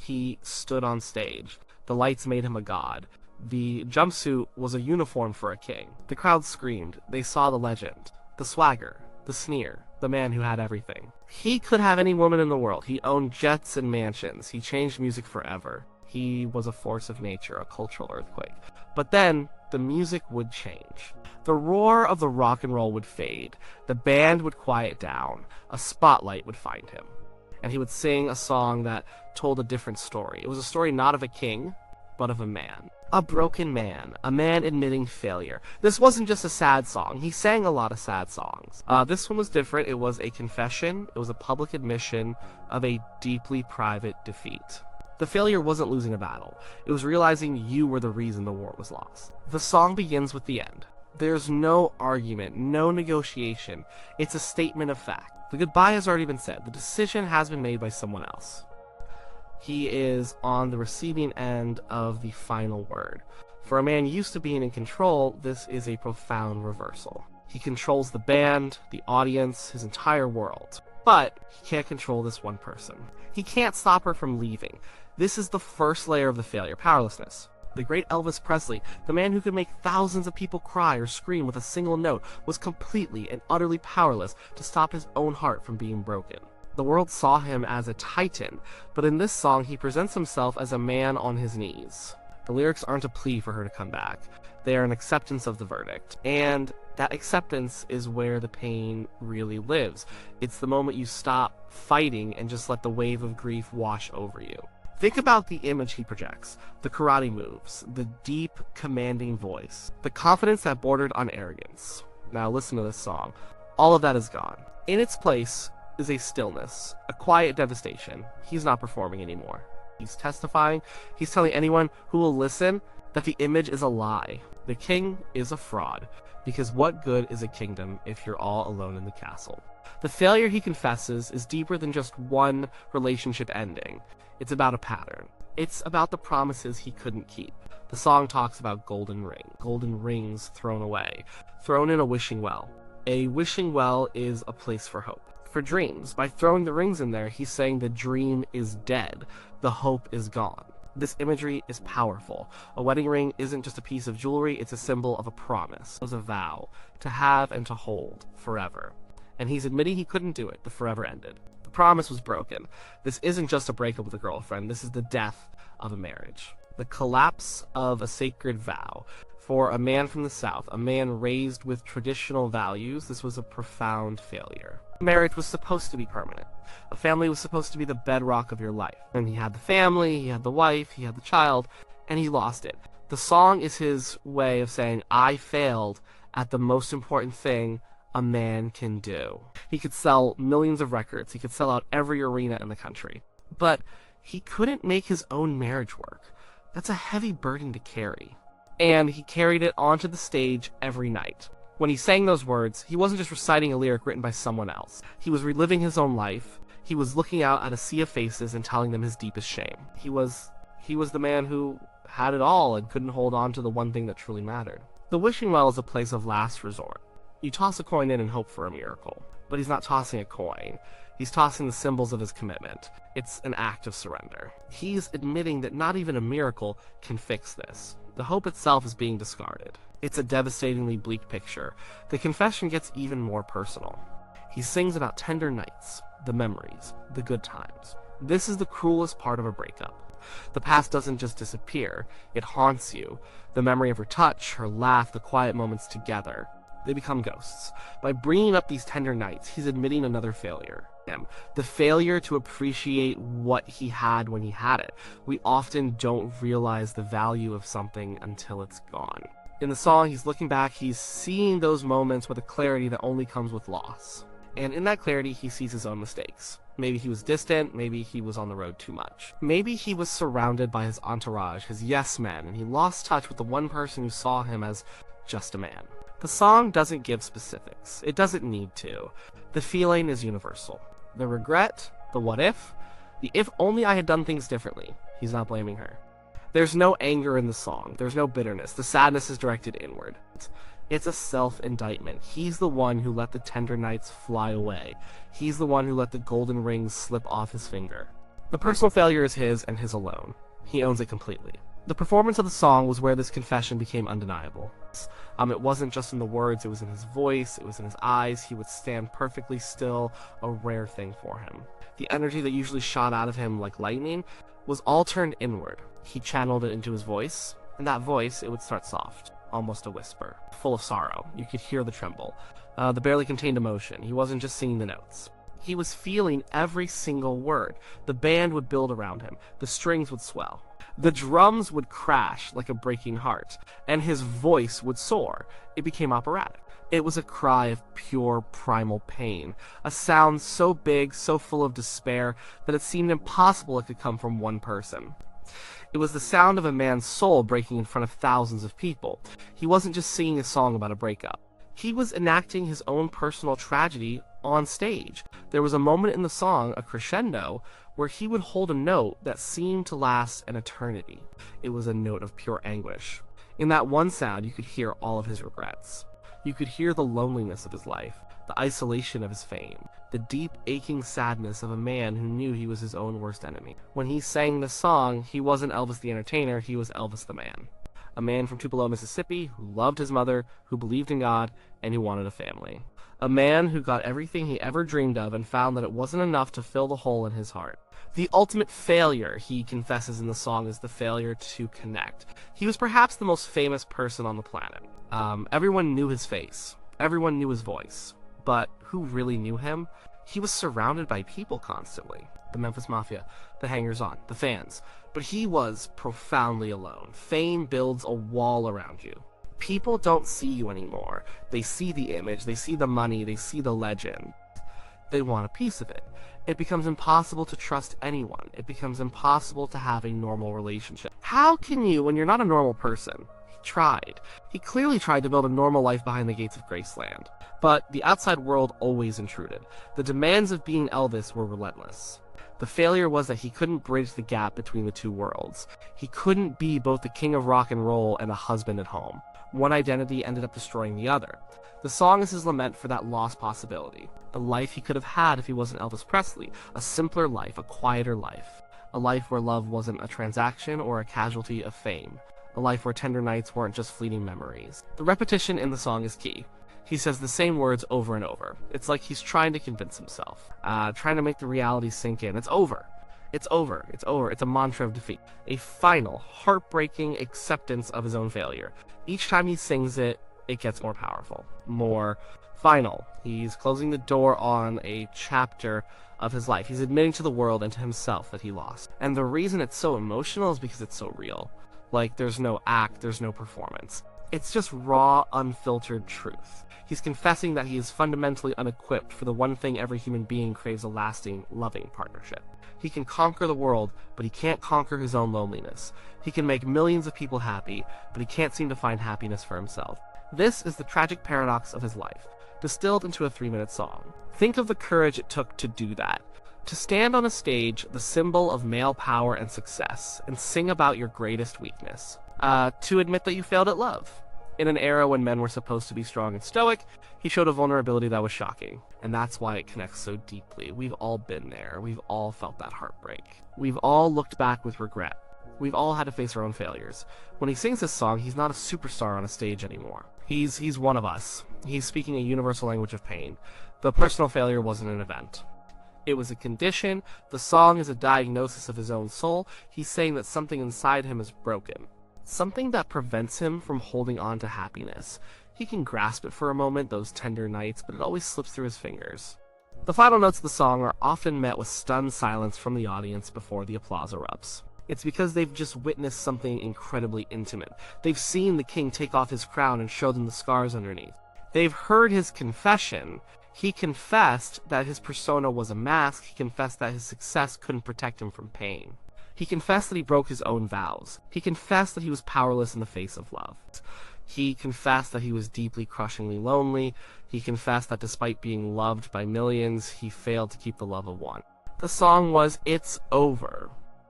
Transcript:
he stood on stage. The lights made him a god. The jumpsuit was a uniform for a king. The crowd screamed. They saw the legend, the swagger, the sneer, the man who had everything. He could have any woman in the world. He owned jets and mansions. He changed music forever. He was a force of nature, a cultural earthquake. But then, the music would change. The roar of the rock and roll would fade. The band would quiet down. A spotlight would find him. And he would sing a song that told a different story. It was a story not of a king, but of a man. A broken man. A man admitting failure. This wasn't just a sad song. He sang a lot of sad songs. This one was different. It was a confession. It was a public admission of a deeply private defeat. The failure wasn't losing a battle. It was realizing you were the reason the war was lost. The song begins with the end. There's no argument, no negotiation. It's a statement of fact. The goodbye has already been said. The decision has been made by someone else. He is on the receiving end of the final word. For a man used to being in control, this is a profound reversal. He controls the band, the audience, his entire world. But he can't control this one person. He can't stop her from leaving. This is the first layer of the failure, powerlessness. The great Elvis Presley, the man who could make thousands of people cry or scream with a single note, was completely and utterly powerless to stop his own heart from being broken. The world saw him as a titan, but in this song he presents himself as a man on his knees. The lyrics aren't a plea for her to come back. They are an acceptance of the verdict. And that acceptance is where the pain really lives. It's the moment you stop fighting and just let the wave of grief wash over you. Think about the image he projects, the karate moves, the deep, commanding voice, the confidence that bordered on arrogance. Now listen to this song. All of that is gone. In its place is a stillness, a quiet devastation. He's not performing anymore. He's testifying. He's telling anyone who will listen that the image is a lie. The king is a fraud, because what good is a kingdom if you're all alone in the castle? The failure he confesses is deeper than just one relationship ending. It's about a pattern. It's about the promises he couldn't keep. The song talks about golden rings thrown away, thrown in a wishing well. A wishing well is a place for hope, for dreams. By throwing the rings in there, he's saying the dream is dead, the hope is gone. This imagery is powerful. A wedding ring isn't just a piece of jewelry, it's a symbol of a promise. It was a vow, to have and to hold, forever. And he's admitting he couldn't do it, the forever ended. The promise was broken. This isn't just a breakup with a girlfriend, this is the death of a marriage. The collapse of a sacred vow. For a man from the South, a man raised with traditional values, this was a profound failure. Marriage was supposed to be permanent. A family was supposed to be the bedrock of your life. And he had the family, he had the wife, he had the child, and he lost it. The song is his way of saying, I failed at the most important thing a man can do. He could sell millions of records, he could sell out every arena in the country. But he couldn't make his own marriage work. That's a heavy burden to carry. And he carried it onto the stage every night. When he sang those words, he wasn't just reciting a lyric written by someone else. He was reliving his own life. He was looking out at a sea of faces and telling them his deepest shame. He was the man who had it all and couldn't hold on to the one thing that truly mattered. The wishing well is a place of last resort. You toss a coin in and hope for a miracle. But he's not tossing a coin. He's tossing the symbols of his commitment. It's an act of surrender. He's admitting that not even a miracle can fix this. The hope itself is being discarded. It's a devastatingly bleak picture. The confession gets even more personal. He sings about tender nights, the memories, the good times. This is the cruelest part of a breakup. The past doesn't just disappear, it haunts you. The memory of her touch, her laugh, the quiet moments together. They become ghosts. By bringing up these tender nights, he's admitting another failure. The failure to appreciate what he had when he had it. We often don't realize the value of something until it's gone. In the song, he's looking back, he's seeing those moments with a clarity that only comes with loss. And in that clarity, he sees his own mistakes. Maybe he was distant, maybe he was on the road too much. Maybe he was surrounded by his entourage, his yes men, and he lost touch with the one person who saw him as just a man. The song doesn't give specifics. It doesn't need to. The feeling is universal. The regret, the what if, the if only I had done things differently. He's not blaming her. There's no anger in the song. There's no bitterness. The sadness is directed inward. It's a self-indictment. He's the one who let the tender nights fly away. He's the one who let the golden rings slip off his finger. The personal failure is his and his alone. He owns it completely. The performance of the song was where this confession became undeniable. It wasn't just in the words, it was in his voice, it was in his eyes. He would stand perfectly still, a rare thing for him. The energy that usually shot out of him like lightning was all turned inward. He channeled it into his voice, and that voice, it would start soft, almost a whisper, full of sorrow. You could hear the tremble, the barely contained emotion. He wasn't just singing the notes. He was feeling every single word. The band would build around him. The strings would swell. The drums would crash like a breaking heart, and his voice would soar. It became operatic. It was a cry of pure primal pain, a sound so big, so full of despair, that it seemed impossible it could come from one person. It was the sound of a man's soul breaking in front of thousands of people. He wasn't just singing a song about a breakup. He was enacting his own personal tragedy on stage. There was a moment in the song, a crescendo, where he would hold a note that seemed to last an eternity. It was a note of pure anguish. In that one sound, you could hear all of his regrets. You could hear the loneliness of his life, the isolation of his fame, the deep, aching sadness of a man who knew he was his own worst enemy. When he sang this song, he wasn't Elvis the entertainer, he was Elvis the man. A man from Tupelo, Mississippi, who loved his mother, who believed in God, and who wanted a family. A man who got everything he ever dreamed of and found that it wasn't enough to fill the hole in his heart. The ultimate failure, he confesses in the song, is the failure to connect. He was perhaps the most famous person on the planet. Everyone knew his face. Everyone knew his voice. But who really knew him? He was surrounded by people constantly. The Memphis Mafia, the hangers-on, the fans. But he was profoundly alone. Fame builds a wall around you. People don't see you anymore. They see the image, they see the money, they see the legend. They want a piece of it. It becomes impossible to trust anyone. It becomes impossible to have a normal relationship. How can you, when you're not a normal person? He tried. He clearly tried to build a normal life behind the gates of Graceland. But the outside world always intruded. The demands of being Elvis were relentless. The failure was that he couldn't bridge the gap between the two worlds. He couldn't be both the king of rock and roll and a husband at home. One identity ended up destroying the other. The song is his lament for that lost possibility. The life he could have had if he wasn't Elvis Presley. A simpler life, a quieter life. A life where love wasn't a transaction or a casualty of fame. A life where tender nights weren't just fleeting memories. The repetition in the song is key. He says the same words over and over. It's like he's trying to convince himself. Trying to make the reality sink in. It's over. It's over. It's over. It's a mantra of defeat. A final, heartbreaking acceptance of his own failure. Each time he sings it, it gets more powerful. More final. He's closing the door on a chapter of his life. He's admitting to the world and to himself that he lost. And the reason it's so emotional is because it's so real. Like, there's no act, there's no performance. It's just raw, unfiltered truth. He's confessing that he is fundamentally unequipped for the one thing every human being craves: a lasting, loving partnership. He can conquer the world, but he can't conquer his own loneliness. He can make millions of people happy, but he can't seem to find happiness for himself. This is the tragic paradox of his life, distilled into a 3-minute song. Think of the courage it took to do that. To stand on a stage, the symbol of male power and success, and sing about your greatest weakness. To admit that you failed at love. In an era when men were supposed to be strong and stoic, he showed a vulnerability that was shocking. And that's why it connects so deeply. We've all been there. We've all felt that heartbreak. We've all looked back with regret. We've all had to face our own failures. When he sings this song, he's not a superstar on a stage anymore. He's one of us. He's speaking a universal language of pain. The personal failure wasn't an event. It was a condition. The song is a diagnosis of his own soul. He's saying that something inside him is broken. Something that prevents him from holding on to happiness. He can grasp it for a moment, those tender nights, but it always slips through his fingers. The final notes of the song are often met with stunned silence from the audience before the applause erupts. It's because they've just witnessed something incredibly intimate. They've seen the king take off his crown and show them the scars underneath. They've heard his confession. He confessed that his persona was a mask. He confessed that his success couldn't protect him from pain. He confessed that he broke his own vows. He confessed that he was powerless in the face of love. He confessed that he was deeply, crushingly lonely. He confessed that despite being loved by millions, he failed to keep the love of one. The song was "It's Over."